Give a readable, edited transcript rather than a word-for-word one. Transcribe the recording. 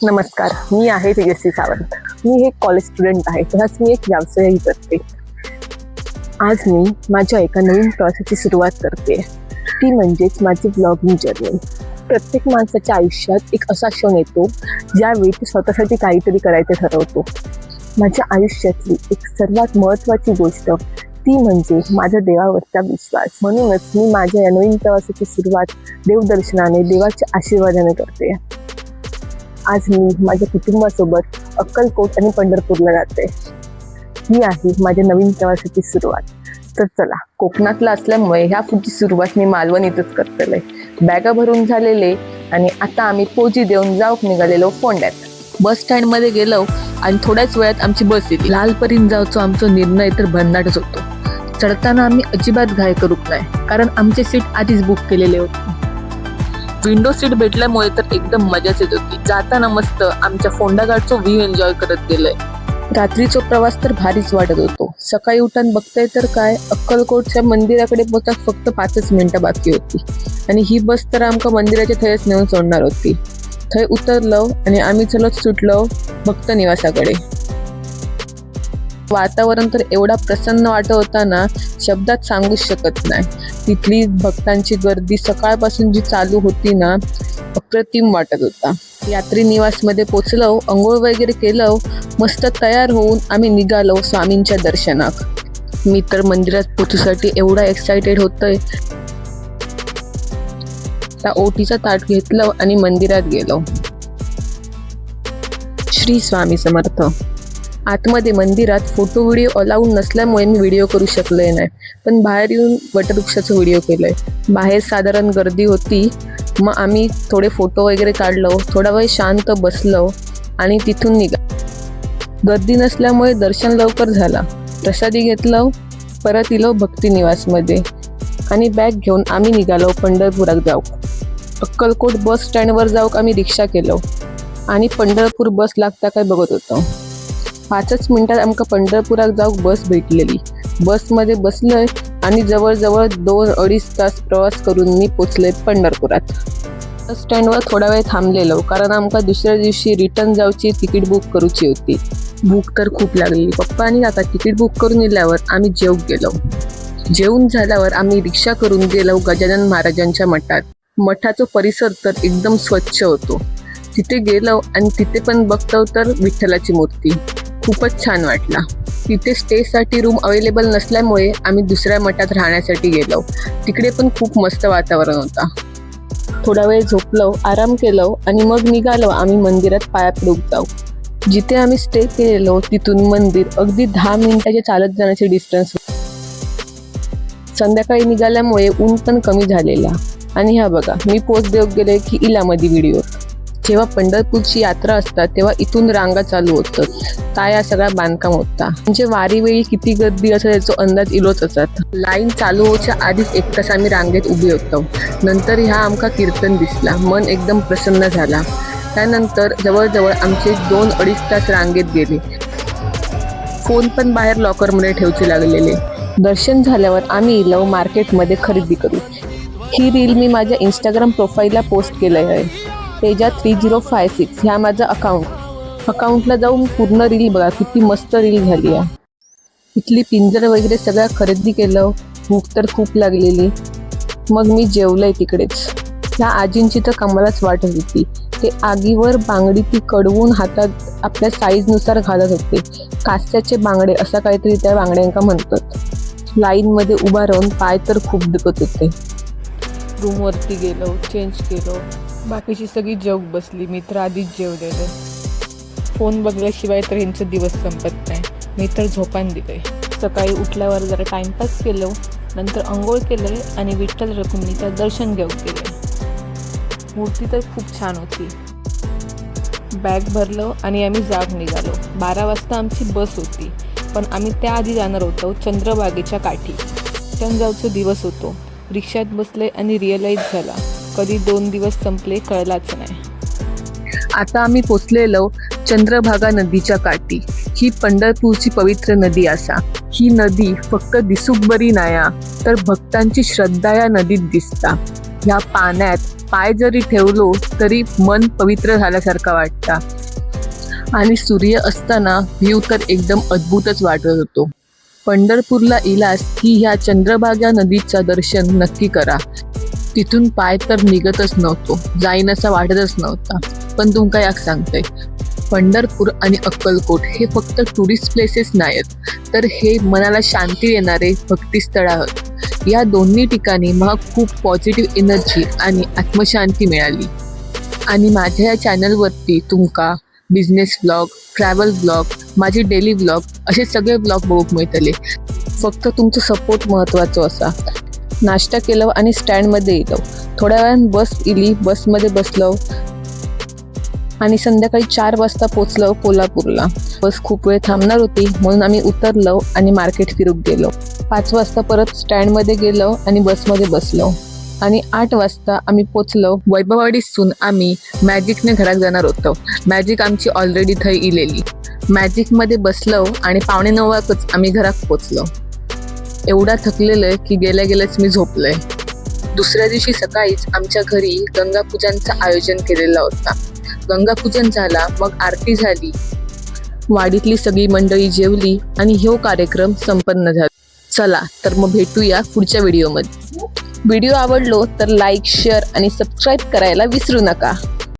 नमस्कार, मी आहे तेजस्वी सावंत. मी एक कॉलेज स्टुडंट आहे, तसाच मी एक व्यवसायही करते. आज मी माझ्या एका नवीन प्रवासाची सुरुवात करते, ती म्हणजेच माझी ब्लॉगिंग जर्नी. प्रत्येक माणसाच्या आयुष्यात एक असा क्षण येतो ज्यावेळी ते स्वतःसाठी काहीतरी करायचं ठरवतो. माझ्या आयुष्यातली एक सर्वात महत्त्वाची गोष्ट ती म्हणजे माझा देवावरचा विश्वास. म्हणूनच मी माझ्या या नवीन प्रवासाची सुरुवात देवदर्शनाने, देवाच्या आशीर्वादाने करते. आज मी माझ्या कुटुंबासोबत अक्कलकोट आणि पंढरपूरला जाते. ही आहे माझ्या नवीन प्रवासाची सुरुवात. तर चला, कोकणातला असल्यामुळे ह्या पुढची सुरुवात मी मालवण इथंच करतेले. बॅगा भरून झालेले आणि आता आम्ही पोची देऊन जाऊक निघालेलो फोंड्यात. बस स्टँडमध्ये गेलो आणि थोड्याच वेळात आमची बस येते. लालपरीन जाऊचो आमचा निर्णय तर भन्नाटच होतो. चढताना आम्ही अजिबात घाय करूक नाही, कारण आमचे सीट आधीच बुक केलेले होते. विंडो सीट भेटल्यामुळे तर एकदम मजाच येत होती. जाताना मस्त आमच्या फोंडाघाटचा व्ह्यू एन्जॉय करत गेलोय. रात्रीचा प्रवास तर भारीच वाटत होतो. सकाळी उठान बघताय तर काय, अक्कलकोटच्या मंदिराकडे पोहोचाक फक्त 5 मिनिटं बाकी होती आणि ही बस तर आमका मंदिराच्या थयच नेऊन सोडणार होती. थंय उतरलो आणि आम्ही चलत सुटलो भक्त निवासाकडे. वातावरण तर एवढा प्रसन्न वाटत होता ना, शब्दात सांगूच शकत नाही. तिथली भक्तांची गर्दी सकाळपासून जी चालू होती ना, अप्रतिम वाटत होता. यात्री निवासमध्ये पोचलो, अंघोळ वगैरे केलं, मस्त तयार होऊन आम्ही निघालो स्वामींच्या दर्शनाक. मी तर मंदिरात पोचूसाठी एवढा एक्साइटेड होतोय. त्या ओटीचा ताट घेतलं आणि मंदिरात गेलो. श्री स्वामी समर्थ. आतमध्ये मंदिरात फोटो व्हिडिओ अलाउड नसल्यामुळे मी व्हिडिओ करू शकले नाही, पण बाहेर येऊन वटवृक्षाचं व्हिडिओ केलंय. बाहेर साधारण गर्दी होती, मग आम्ही थोडे फोटो वगैरे काढलो, थोडा वेळ शांत बसलो आणि तिथून गर्दी नसल्यामुळे दर्शन लवकर झाला. प्रसादी घेतलं, परत इलो भक्ती निवासमध्ये आणि बॅग घेऊन आम्ही निघालो पंढरपुरात जाऊ. अक्कलकोट बस स्टँडवर जाऊक आम्ही रिक्षा केलो आणि पंढरपूर बस लागता काय बघत होतो. 5 मिनिटात आमका पंढरपुरात जाऊक बस भेटलेली. बसमध्ये बसलोय आणि जवळजवळ 2-2.5 तास प्रवास करून मी पोचले पंढरपुरात. बस स्टँडवर थोडा वेळ थांबलेलो, कारण आमका दुसऱ्या दिवशी रिटर्न जाऊची तिकीट बुक करूची होती. भूक तर खूप लागली. पप्पा आणि काका तिकीट बुक करून दिल्यावर आम्ही जेवूक गेलो. जेवून झाल्यावर आम्ही रिक्षा करून गेलो गजानन महाराजांच्या मठात. मठाचा परिसर तर एकदम स्वच्छ होतो. तिथे गेलो आणि तिथे पण बघतो तर विठ्ठलाची मूर्ती. खूपच छान वाटला. तिथे स्टेसाठी रूम अवेलेबल नसल्यामुळे आम्ही दुसऱ्या मठात राहण्यासाठी गेलो. तिकडे पण खूप मस्त वातावरण होता. थोडा वेळ झोपलो, आराम केलो आणि मग निघालो आम्ही मंदिरात पाया पडूक जाऊ. जिथे आम्ही स्टे केलेलो तिथून मंदिर अगदी 10 मिनिटाच्या चालत जाण्याचे डिस्टन्स. संध्याकाळी निघाल्यामुळे ऊन पण कमी झालेला. आणि हा बघा, मी पोस्ट देऊ गेले की इलामध्ये व्हिडिओ. जेव्हा पंढरपूरची यात्रा असतात तेव्हा इथून रांगा चालू होतात. काय सगळा बांधकाम होता, म्हणजे वारी वेळी किती गर्दी असेल याचा अंदाज इलोच असतात. लाईन चालू होच्या आधीच 1 तास आम्ही रांगेत उभी होतो. नंतर ह्या आमका कीर्तन दिसला, मन एकदम प्रसन्न झाला. त्यानंतर जवळजवळ आमचे 2-2.5 तास रांगेत गेले. फोन पण बाहेर लॉकरमध्ये ठेवचे लागलेले. दर्शन झाल्यावर आम्ही इलो मार्केटमध्ये खरेदी करू. ही रील मी माझ्या इंस्टाग्राम प्रोफाईलला पोस्ट केलं आहे. तेजा 3056 ह्या माझा अकाउंटला जाऊन पूर्ण रील बघा, किती मस्त रील झाली आहे. इथली पिंजर वगैरे सगळं खरेदी केलं. भूक तर खूप लागलेली. मग मी जेवलंय तिकडेच. ह्या आजींची तर कमालच वाटत होती. ते आगीवर बांगडी ती कडवून हातात आपल्या साईजनुसार घालत होते. कास्याचे बांगडे असा काहीतरी त्या बांगड्यांका म्हणतात. लाईनमध्ये उभा राहून पाय तर खूप दुखत होते. रूमवरती गेलो, चेंज केलो, बाकीची सगळी जग बसली. मी तर आधीच जेवलेलो. फोन बघल्याशिवाय तर ह्यांचा दिवस संपत नाही. मी तर झोपान दिले. सकाळी उठल्यावर जरा टाइमपास केलो, नंतर अंघोळ केले आणि विठ्ठल रखुमाईचं दर्शन घेऊ केले. मूर्ती तर खूप छान होती. बॅग भरलो आणि आम्ही जाग निघालो. 12 वाजता आमची बस होती, पण आम्ही त्याआधी जाणार होतो चंद्रभागेच्या काठी. जाऊचा दिवस होतो. रिक्षात बसले आणि रिअलाईज झाला, कधी 2 दिवस संपले कळलाच नाही. आता आम्ही पोचलेलो चंद्रभागा नदीच्या काठी. ही पंढरपूरची पवित्र नदी असा. ही नदी फक्त दिसूक बरी नाया तर भक्तांची श्रद्धा या नदीत दिसता. ह्या पाण्यात पाय जरी ठेवलो तरी मन पवित्र झाल्यासारखा वाटता. आणि सूर्य असताना व्ह्यू तर एकदम अद्भुतच वाटत होतो. पंढरपूरला इलास की ह्या चंद्रभागा नदीचं दर्शन नक्की करा. तिथून पाय तर निघतच नव्हतो, जाईन असा वाटतच नव्हता. पण तुमका याक सांगते, पंढरपूर आणि अक्कलकोट हे फक्त टुरिस्ट प्लेसेस नाहीत, तर हे मनाला शांती देणारे भक्तिस्थळ आहेत. या दोन्ही ठिकाणी मला खूप पॉझिटिव्ह एनर्जी आणि आत्मशांती मिळाली. आणि माझ्या या चॅनलवरती तुमका बिझनेस ब्लॉग, ट्रॅव्हल ब्लॉग, माझे डेली ब्लॉग असे सगळे ब्लॉग बघूक मिळतले. फक्त तुमचं सपोर्ट महत्त्वाचं असा. नाश्ता केलं आणि स्टँडमध्ये येलो. थोड्या वेळानं बस इली, बसमध्ये बसलो आणि संध्याकाळी 4 वाजता पोचलो कोल्हापूरला. बस खूप वेळ थांबणार होती म्हणून आम्ही उतरलो आणि मार्केट फिरूक गेलो. 5 वाजता परत स्टँडमध्ये गेलो आणि बसमध्ये बसलो आणि 8 वाजता आम्ही पोचलो वैभववाडीसून आम्ही मॅजिकने घरात जाणार होतो. मॅजिक आमची ऑलरेडी थंय इलेली. मॅजिकमध्ये बसलो आणि 8:45 वाजताच आम्ही घरात पोचलो. एवढा थकलेलं की गेल्या गेल्याच मी झोपलोय. दुसऱ्या दिवशी सकाळीच आमच्या घरी गंगापूजनचं आयोजन केलेलं होता. गंगापूजन झाला, मग आरती झाली, वाडीतली सगळी मंडळी जेवली आणि ह्यो कार्यक्रम संपन्न झाला. चला तर मग भेटूया पुढच्या व्हिडिओमध्ये. व्हिडिओ आवडलो तर लाईक, शेअर आणि सबस्क्राईब करायला विसरू नका.